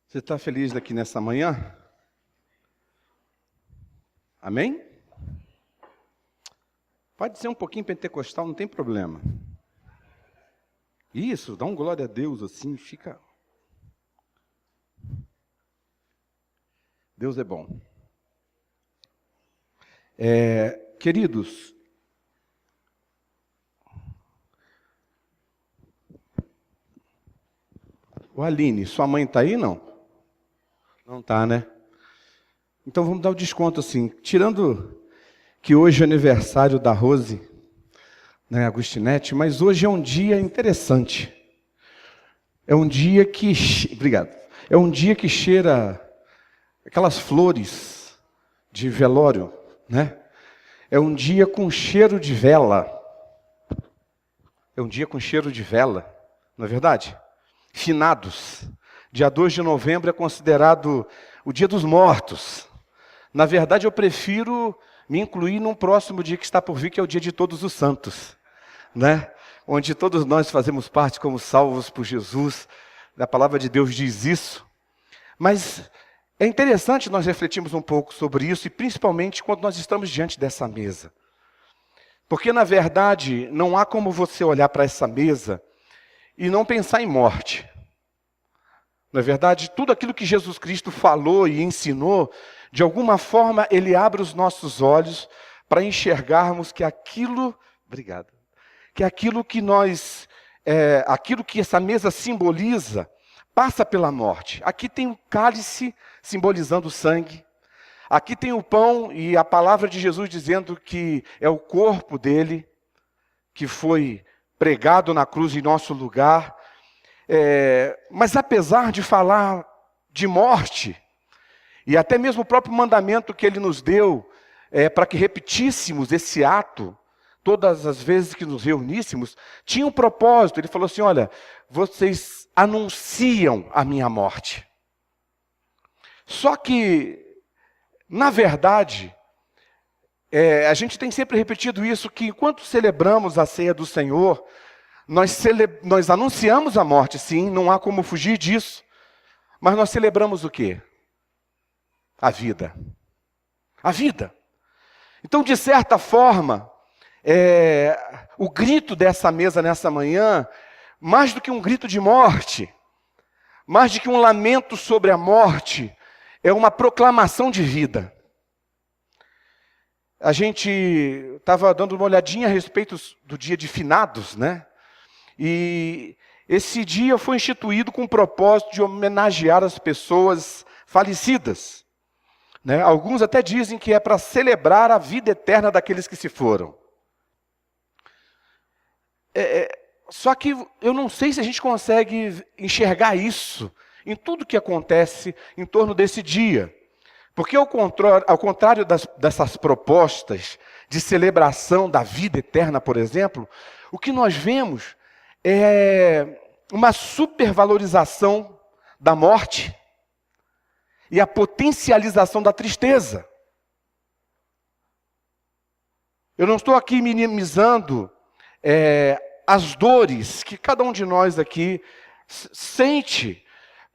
Você está feliz aqui nessa manhã? Amém? Pode ser um pouquinho pentecostal, não tem problema. Isso, dá um glória a Deus assim, fica... Deus é bom. Queridos, o Aline, sua mãe está aí, não? Não está, né? Então vamos dar o desconto assim. Tirando que hoje é aniversário da Rose, né, Agostinete, mas hoje é um dia interessante. É um dia que... Obrigado. É um dia que cheira aquelas flores de velório, né? É um dia com cheiro de vela. É um dia com cheiro de vela, não é verdade? Finados. Dia 2 de novembro é considerado o Dia dos Mortos. Na verdade, eu prefiro me incluir num próximo dia que está por vir, que é o Dia de Todos os Santos, né? Onde todos nós fazemos parte como salvos por Jesus. A palavra de Deus diz isso. Mas é interessante nós refletirmos um pouco sobre isso, e principalmente quando nós estamos diante dessa mesa. Porque, na verdade, não há como você olhar para essa mesa e não pensar em morte. Na verdade, tudo aquilo que Jesus Cristo falou e ensinou, de alguma forma, Ele abre os nossos olhos para enxergarmos que aquilo... Obrigado. Que aquilo que nós... aquilo que essa mesa simboliza, passa pela morte. Aqui tem um cálice simbolizando o sangue. Aqui tem o pão e a palavra de Jesus dizendo que é o corpo dele, que foi pregado na cruz em nosso lugar. Mas apesar de falar de morte, e até mesmo o próprio mandamento que ele nos deu, para que repetíssemos esse ato, todas as vezes que nos reuníssemos, tinha um propósito. Ele falou assim, olha, vocês anunciam a minha morte. Só que, na verdade, a gente tem sempre repetido isso, que enquanto celebramos a ceia do Senhor, nós anunciamos a morte, sim, não há como fugir disso. Mas nós celebramos o quê? A vida. A vida. Então, de certa forma, o grito dessa mesa nessa manhã, mais do que um grito de morte, mais do que um lamento sobre a morte, é uma proclamação de vida. A gente estava dando uma olhadinha a respeito do dia de finados, né? E esse dia foi instituído com o propósito de homenagear as pessoas falecidas, né? Alguns até dizem que é para celebrar a vida eterna daqueles que se foram. Só que eu não sei se a gente consegue enxergar isso em tudo que acontece em torno desse dia. Porque ao contrário dessas propostas de celebração da vida eterna, por exemplo, o que nós vemos é uma supervalorização da morte e a potencialização da tristeza. Eu não estou aqui minimizando as dores que cada um de nós aqui sente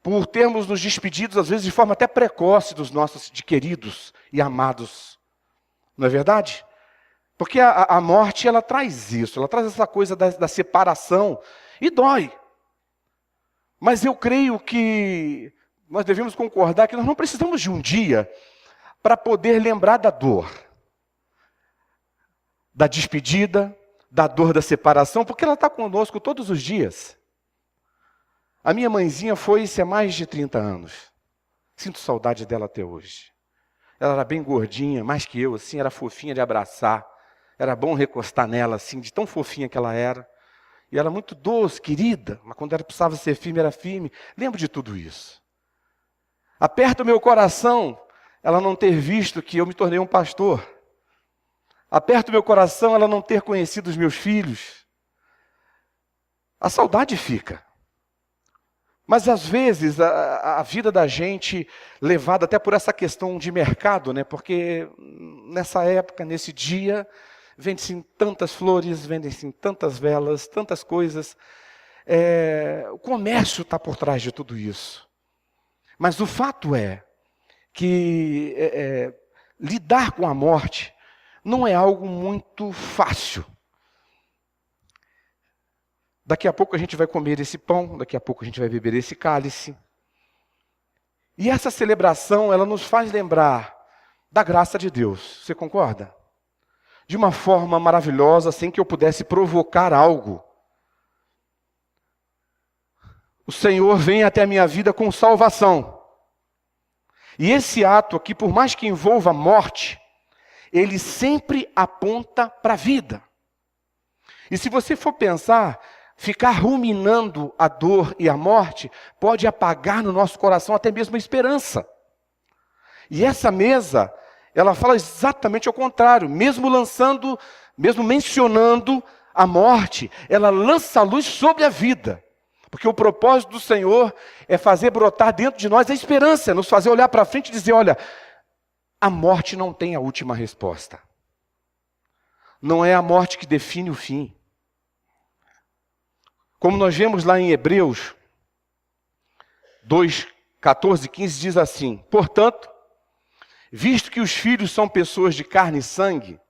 por termos nos despedidos, às vezes, de forma até precoce dos nossos queridos e amados. Não é verdade? Porque a morte, ela traz isso, ela traz essa coisa da separação, e dói. Mas eu creio que nós devemos concordar que nós não precisamos de um dia para poder lembrar da dor, da despedida, da dor da separação, porque ela está conosco todos os dias. A minha mãezinha foi-se há mais de 30 anos. Sinto saudade dela até hoje. Ela era bem gordinha, mais que eu, assim, era fofinha de abraçar. Era bom recostar nela, assim, de tão fofinha que ela era. E ela muito doce, querida, mas quando ela precisava ser firme, era firme. Lembro de tudo isso. Aperta o meu coração ela não ter visto que eu me tornei um pastor. Aperta o meu coração ela não ter conhecido os meus filhos. A saudade fica. Mas às vezes a vida da gente, levada até por essa questão de mercado, né? Porque nessa época, nesse dia, vende-se tantas flores, vendem-se tantas velas, tantas coisas. O comércio está por trás de tudo isso. Mas o fato é que lidar com a morte não é algo muito fácil. Daqui a pouco a gente vai comer esse pão, daqui a pouco a gente vai beber esse cálice. E essa celebração, ela nos faz lembrar da graça de Deus. Você concorda? De uma forma maravilhosa, sem que eu pudesse provocar algo. O Senhor vem até a minha vida com salvação. E esse ato aqui, por mais que envolva a morte, ele sempre aponta para a vida. E se você for pensar, ficar ruminando a dor e a morte pode apagar no nosso coração até mesmo a esperança. E essa mesa, ela fala exatamente ao contrário. Mesmo mencionando a morte, ela lança a luz sobre a vida. Porque o propósito do Senhor é fazer brotar dentro de nós a esperança, nos fazer olhar para frente e dizer, olha, a morte não tem a última resposta. Não é a morte que define o fim. Como nós vemos lá em Hebreus 2, 14, 15, diz assim, portanto, visto que os filhos são pessoas de carne e sangue,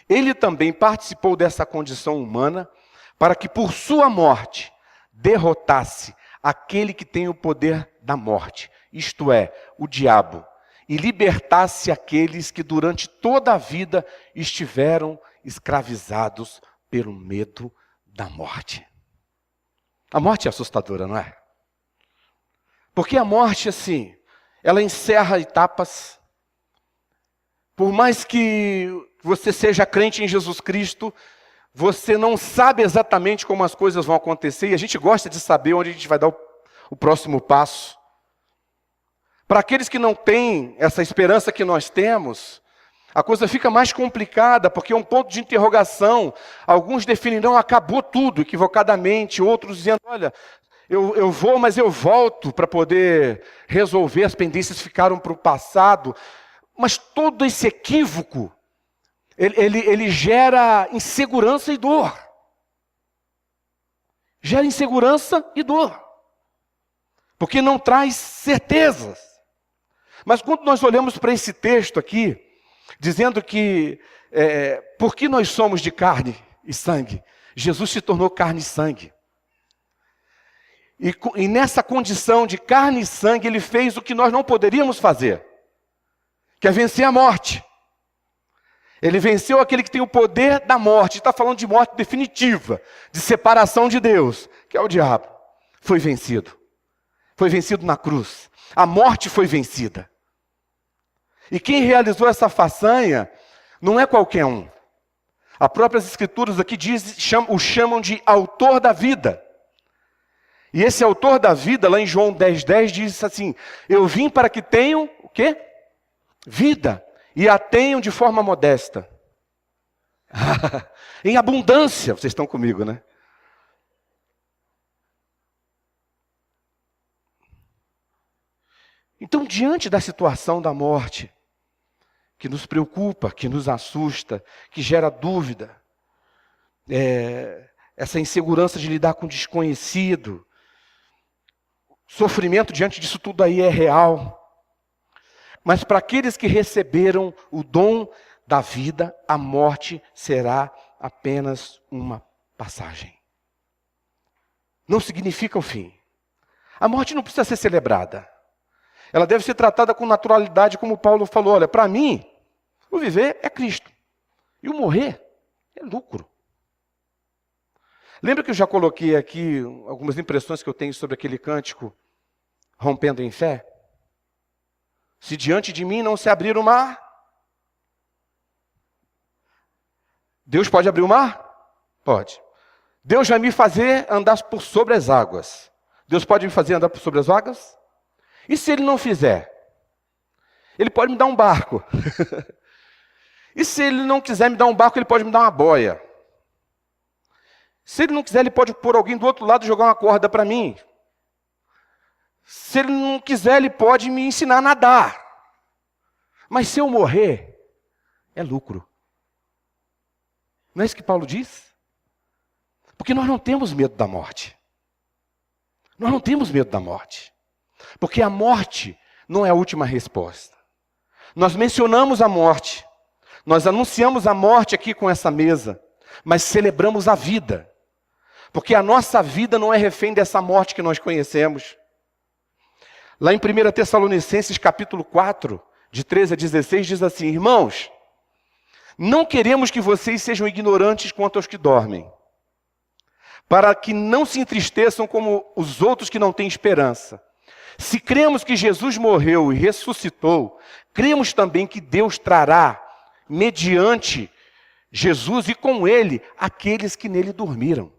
ele também participou dessa condição humana para que por sua morte derrotasse aquele que tem o poder da morte, isto é, o diabo, e libertasse aqueles que durante toda a vida estiveram escravizados pelo medo da morte. A morte é assustadora, não é? Porque a morte, assim, ela encerra etapas. Por mais que você seja crente em Jesus Cristo, você não sabe exatamente como as coisas vão acontecer, e a gente gosta de saber onde a gente vai dar o próximo passo. Para aqueles que não têm essa esperança que nós temos, a coisa fica mais complicada, porque é um ponto de interrogação. Alguns definirão, acabou tudo, equivocadamente. Outros dizendo, olha, eu vou, mas eu volto para poder resolver, as pendências ficaram para o passado. Mas todo esse equívoco, ele gera insegurança e dor. Gera insegurança e dor. Porque não traz certezas. Mas quando nós olhamos para esse texto aqui, dizendo que, porque nós somos de carne e sangue, Jesus se tornou carne e sangue. E nessa condição de carne e sangue, ele fez o que nós não poderíamos fazer, que é vencer a morte. Ele venceu aquele que tem o poder da morte. Está falando de morte definitiva, de separação de Deus, que é o diabo. Foi vencido. Foi vencido na cruz. A morte foi vencida. E quem realizou essa façanha não é qualquer um. As próprias escrituras aqui o chamam de autor da vida. E esse autor da vida, lá em João 10:10, diz assim, eu vim para que tenham, o quê? Vida. E a tenham de forma modesta. Em abundância, vocês estão comigo, né? Então, diante da situação da morte, que nos preocupa, que nos assusta, que gera dúvida, essa insegurança de lidar com o desconhecido, sofrimento diante disso tudo aí é real. Mas para aqueles que receberam o dom da vida, a morte será apenas uma passagem. Não significa o fim. A morte não precisa ser celebrada. Ela deve ser tratada com naturalidade, como Paulo falou. Olha, para mim, o viver é Cristo. E o morrer é lucro. Lembra que eu já coloquei aqui algumas impressões que eu tenho sobre aquele cântico, Rompendo em Fé? Se diante de mim não se abrir o mar, Deus pode abrir o mar? Pode. Deus vai me fazer andar por sobre as águas. Deus pode me fazer andar por sobre as águas? E se Ele não fizer? Ele pode me dar um barco. E se Ele não quiser me dar um barco, Ele pode me dar uma boia. Se Ele não quiser, Ele pode pôr alguém do outro lado e jogar uma corda para mim. Se Ele não quiser, Ele pode me ensinar a nadar. Mas se eu morrer, é lucro. Não é isso que Paulo diz? Porque nós não temos medo da morte. Nós não temos medo da morte. Porque a morte não é a última resposta. Nós mencionamos a morte, nós anunciamos a morte aqui com essa mesa, mas celebramos a vida. Porque a nossa vida não é refém dessa morte que nós conhecemos. Lá em 1 Tessalonicenses capítulo 4, de 13 a 16, diz assim: irmãos, não queremos que vocês sejam ignorantes quanto aos que dormem, para que não se entristeçam como os outros que não têm esperança. Se cremos que Jesus morreu e ressuscitou, cremos também que Deus trará, mediante Jesus e com ele, aqueles que nele dormiram.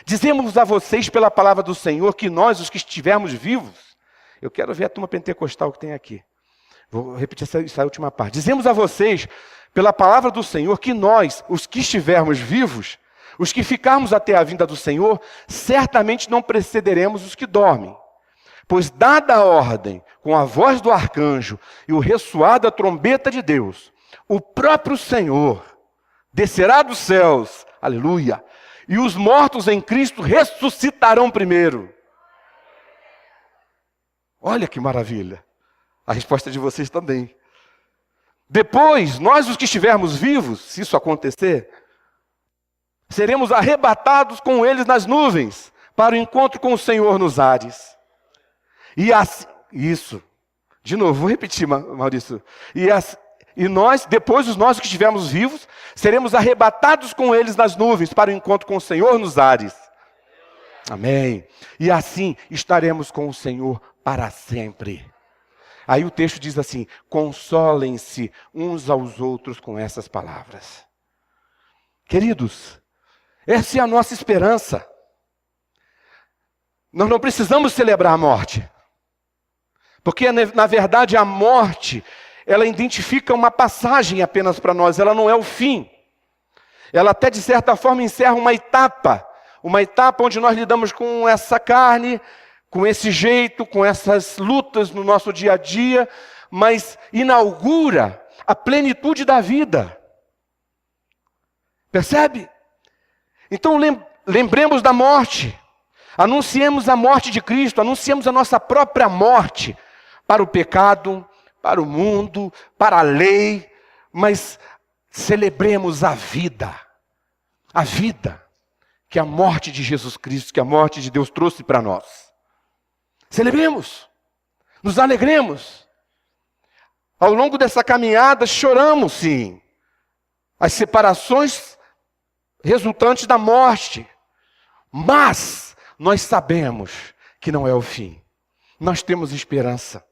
Dizemos a vocês pela palavra do Senhor que nós, os que estivermos vivos, eu quero ver a turma pentecostal que tem aqui. Vou repetir essa última parte. Dizemos a vocês, pela palavra do Senhor, que nós, os que estivermos vivos, os que ficarmos até a vinda do Senhor, certamente não precederemos os que dormem. Pois dada a ordem, com a voz do arcanjo e o ressoar da trombeta de Deus, o próprio Senhor descerá dos céus, aleluia, e os mortos em Cristo ressuscitarão primeiro. Olha que maravilha. A resposta de vocês também. Depois, nós os que estivermos vivos, se isso acontecer, seremos arrebatados com eles nas nuvens, para o encontro com o Senhor nos ares. E assim, isso, de novo, vou repetir, Maurício. E nós, depois os nós que estivermos vivos, seremos arrebatados com eles nas nuvens, para o encontro com o Senhor nos ares. Amém. E assim estaremos com o Senhor para sempre. Aí o texto diz assim: consolem-se uns aos outros com essas palavras. Queridos, essa é a nossa esperança. Nós não precisamos celebrar a morte. Porque, na verdade, a morte, ela identifica uma passagem apenas para nós, ela não é o fim. Ela até, de certa forma, encerra uma etapa onde nós lidamos com essa carne, com esse jeito, com essas lutas no nosso dia a dia, mas inaugura a plenitude da vida. Percebe? Então lembremos da morte, anunciemos a morte de Cristo, anunciemos a nossa própria morte para o pecado, para o mundo, para a lei, mas celebremos a vida que a morte de Jesus Cristo, que a morte de Deus trouxe para nós. Celebremos, nos alegremos. Ao longo dessa caminhada choramos, sim, as separações resultantes da morte, mas nós sabemos que não é o fim. Nós temos esperança.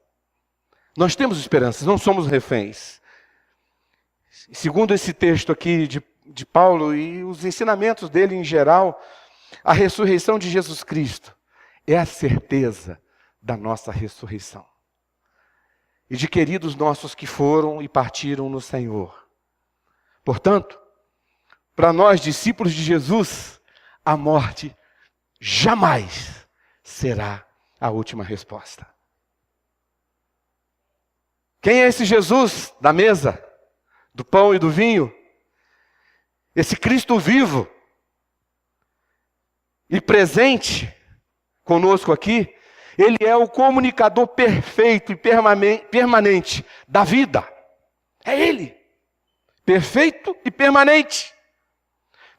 Nós temos esperança, não somos reféns. Segundo esse texto aqui de Paulo e os ensinamentos dele em geral, a ressurreição de Jesus Cristo é a certeza da nossa ressurreição. E de queridos nossos que foram e partiram no Senhor. Portanto, para nós, discípulos de Jesus, a morte jamais será a última resposta. Quem é esse Jesus da mesa, do pão e do vinho? Esse Cristo vivo e presente conosco aqui, ele é o comunicador perfeito e permanente da vida. É ele, perfeito e permanente,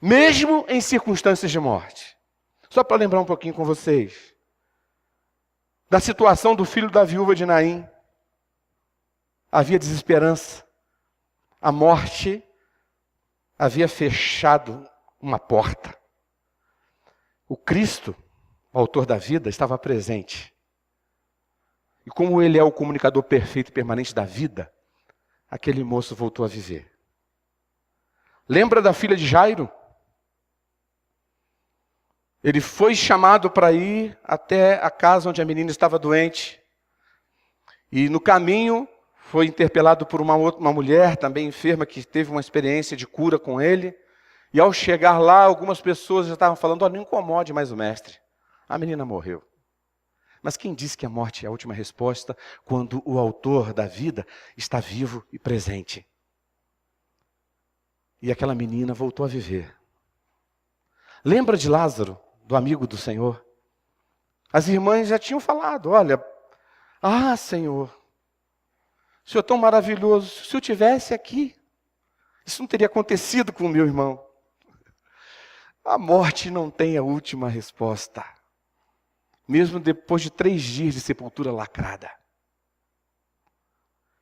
mesmo em circunstâncias de morte. Só para lembrar um pouquinho com vocês da situação do filho da viúva de Naim. Havia desesperança. A morte havia fechado uma porta. O Cristo, o autor da vida, estava presente. E como ele é o comunicador perfeito e permanente da vida, aquele moço voltou a viver. Lembra da filha de Jairo? Ele foi chamado para ir até a casa onde a menina estava doente. E no caminho foi interpelado por uma mulher também enferma que teve uma experiência de cura com ele. E ao chegar lá, algumas pessoas já estavam falando: não incomode mais o mestre. A menina morreu. Mas quem disse que a morte é a última resposta quando o autor da vida está vivo e presente? E aquela menina voltou a viver. Lembra de Lázaro, do amigo do Senhor? As irmãs já tinham falado: olha, Ah, Senhor, o Senhor é tão maravilhoso. Se eu tivesse aqui, isso não teria acontecido com o meu irmão. A morte não tem a última resposta, mesmo depois de 3 dias de sepultura lacrada.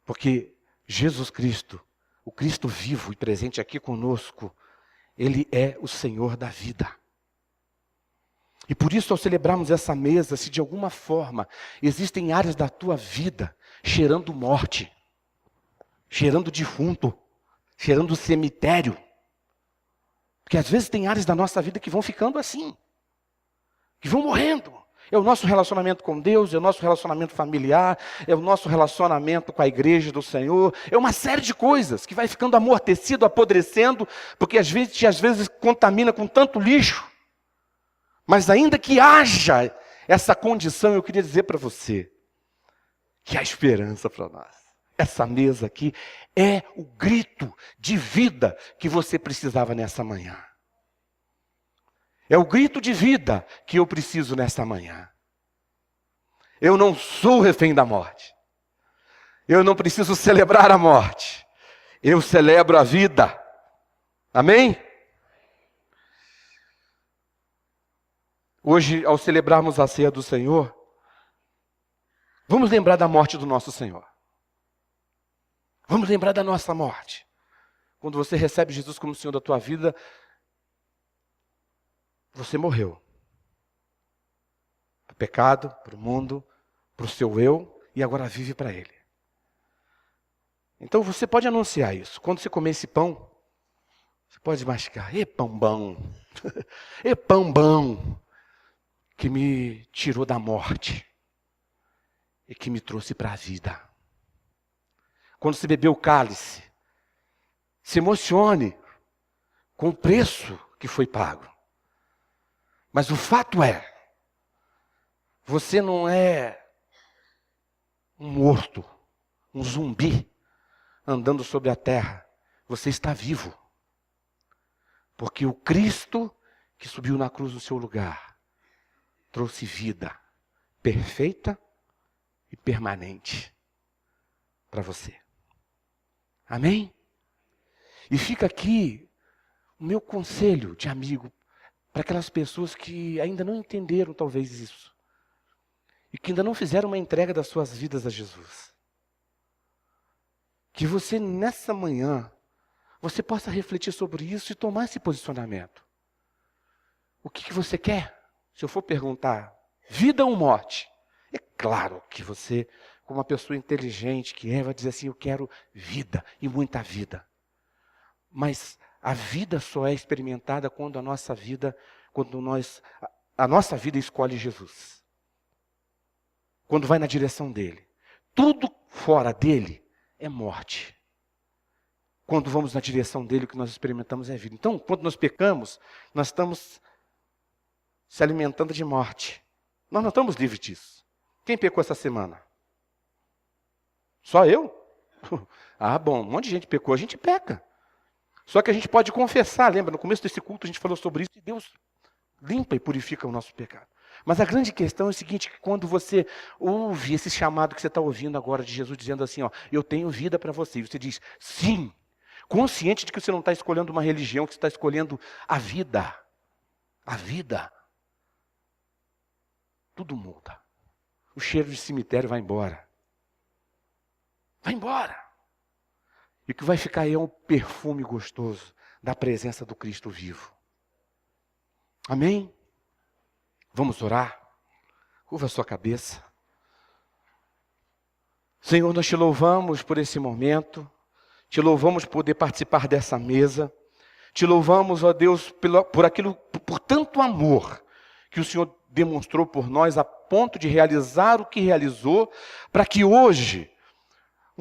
Porque Jesus Cristo, o Cristo vivo e presente aqui conosco, Ele é o Senhor da vida. E por isso, ao celebrarmos essa mesa, se de alguma forma existem áreas da tua vida cheirando morte, cheirando defunto, cheirando cemitério, porque às vezes tem áreas da nossa vida que vão ficando assim, que vão morrendo. É o nosso relacionamento com Deus, é o nosso relacionamento familiar, é o nosso relacionamento com a igreja do Senhor, é uma série de coisas que vai ficando amortecido, apodrecendo, porque às vezes contamina com tanto lixo. Mas ainda que haja essa condição, eu queria dizer para você que há esperança para nós. Essa mesa aqui é o grito de vida que você precisava nessa manhã. É o grito de vida que eu preciso nessa manhã. Eu não sou refém da morte. Eu não preciso celebrar a morte. Eu celebro a vida. Amém? Hoje, ao celebrarmos a ceia do Senhor, vamos lembrar da morte do nosso Senhor. Vamos lembrar da nossa morte. Quando você recebe Jesus como Senhor da tua vida, você morreu. Para o pecado, para o mundo, para o seu eu, e agora vive para Ele. Então você pode anunciar isso. Quando você comer esse pão, você pode mastigar. E pão bom. E pão bom. Que me tirou da morte. E que me trouxe para a vida. Quando você beber o cálice, se emocione com o preço que foi pago. Mas o fato é, você não é um morto, um zumbi andando sobre a terra. Você está vivo. Porque o Cristo que subiu na cruz no seu lugar trouxe vida perfeita e permanente para você. Amém? E fica aqui o meu conselho de amigo para aquelas pessoas que ainda não entenderam talvez isso. E que ainda não fizeram uma entrega das suas vidas a Jesus. Que você nessa manhã, você possa refletir sobre isso e tomar esse posicionamento. O que você quer? Se eu for perguntar, vida ou morte? É claro que você, como uma pessoa inteligente que é, vai dizer assim, eu quero vida e muita vida. Mas a vida só é experimentada quando a nossa vida escolhe Jesus. Quando vai na direção dele. Tudo fora dele é morte. Quando vamos na direção dele, o que nós experimentamos é vida. Então, quando nós pecamos, nós estamos se alimentando de morte. Nós não estamos livres disso. Quem pecou essa semana? Só eu? Ah, bom, um monte de gente pecou, a gente peca. Só que a gente pode confessar, lembra? No começo desse culto a gente falou sobre isso, e Deus limpa e purifica o nosso pecado. Mas a grande questão é o seguinte, que quando você ouve esse chamado que você está ouvindo agora de Jesus dizendo assim, ó, eu tenho vida para você, e você diz, sim, consciente de que você não está escolhendo uma religião, que você está escolhendo a vida. A vida. Tudo muda. O cheiro de cemitério vai embora. Vai embora. E o que vai ficar aí é um perfume gostoso da presença do Cristo vivo. Amém? Vamos orar? Curva a sua cabeça. Senhor, nós te louvamos por esse momento. Te louvamos por poder participar dessa mesa. Te louvamos, ó Deus, por tanto amor que o Senhor demonstrou por nós a ponto de realizar o que realizou, para que hoje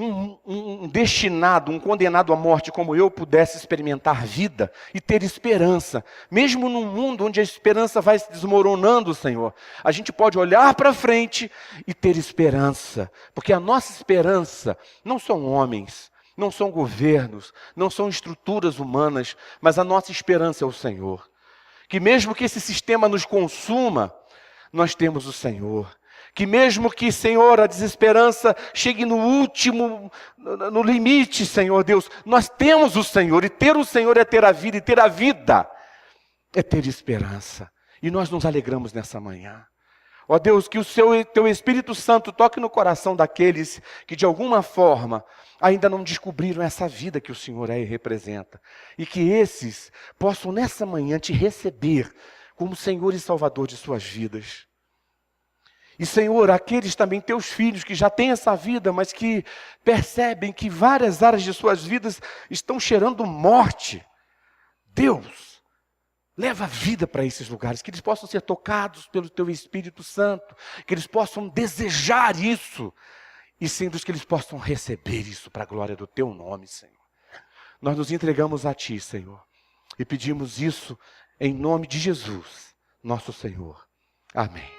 um destinado, um condenado à morte como eu pudesse experimentar vida e ter esperança. Mesmo num mundo onde a esperança vai se desmoronando, Senhor, a gente pode olhar para frente e ter esperança. Porque a nossa esperança não são homens, não são governos, não são estruturas humanas, mas a nossa esperança é o Senhor. Que mesmo que esse sistema nos consuma, nós temos o Senhor. Que mesmo que, Senhor, a desesperança chegue no último, no limite, Senhor Deus, nós temos o Senhor, e ter o Senhor é ter a vida, e ter a vida é ter esperança. E nós nos alegramos nessa manhã. Ó Deus, que o Teu Espírito Santo toque no coração daqueles que de alguma forma ainda não descobriram essa vida que o Senhor é e representa. E que esses possam nessa manhã Te receber como Senhor e Salvador de suas vidas. E Senhor, aqueles também Teus filhos que já têm essa vida, mas que percebem que várias áreas de suas vidas estão cheirando morte. Deus, leva a vida para esses lugares, que eles possam ser tocados pelo Teu Espírito Santo, que eles possam desejar isso, e sendo que eles possam receber isso para a glória do Teu nome, Senhor. Nós nos entregamos a Ti, Senhor, e pedimos isso em nome de Jesus, nosso Senhor. Amém.